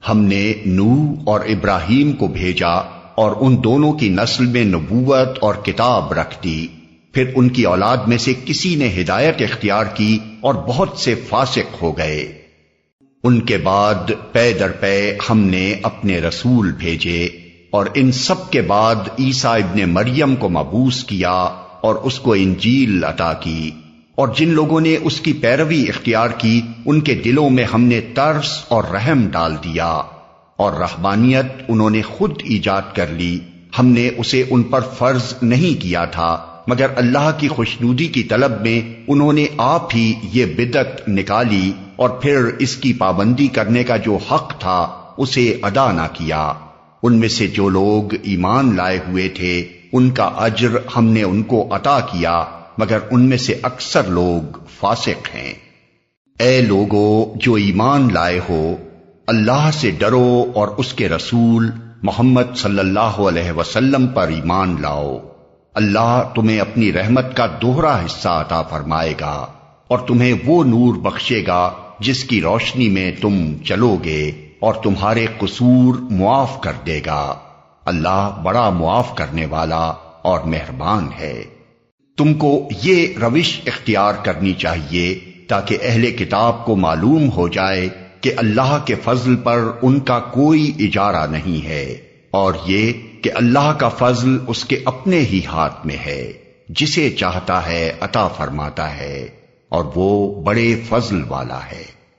ہم نے نوح اور ابراہیم کو بھیجا اور ان دونوں کی نسل میں نبوت اور کتاب رکھ دی، پھر ان کی اولاد میں سے کسی نے ہدایت اختیار کی اور بہت سے فاسق ہو گئے۔ ان کے بعد پے در پے ہم نے اپنے رسول بھیجے، اور ان سب کے بعد عیسیٰ ابن مریم کو مبعوث کیا اور اس کو انجیل عطا کی، اور جن لوگوں نے اس کی پیروی اختیار کی ان کے دلوں میں ہم نے ترس اور رحم ڈال دیا، اور رحمانیت انہوں نے خود ایجاد کر لی، ہم نے اسے ان پر فرض نہیں کیا تھا، مگر اللہ کی خوشنودی کی طلب میں انہوں نے آپ ہی یہ بدعت نکالی، اور پھر اس کی پابندی کرنے کا جو حق تھا اسے ادا نہ کیا۔ ان میں سے جو لوگ ایمان لائے ہوئے تھے ان کا اجر ہم نے ان کو عطا کیا، مگر ان میں سے اکثر لوگ فاسق ہیں۔ اے لوگو جو ایمان لائے ہو، اللہ سے ڈرو اور اس کے رسول محمد صلی اللہ علیہ وسلم پر ایمان لاؤ۔ اللہ تمہیں اپنی رحمت کا دوہرا حصہ عطا فرمائے گا، اور تمہیں وہ نور بخشے گا جس کی روشنی میں تم چلو گے، اور تمہارے قصور معاف کر دے گا۔ اللہ بڑا معاف کرنے والا اور مہربان ہے۔ تم کو یہ روش اختیار کرنی چاہیے تاکہ اہل کتاب کو معلوم ہو جائے کہ اللہ کے فضل پر ان کا کوئی اجارہ نہیں ہے، اور یہ کہ اللہ کا فضل اس کے اپنے ہی ہاتھ میں ہے، جسے چاہتا ہے عطا فرماتا ہے، اور وہ بڑے فضل والا ہے۔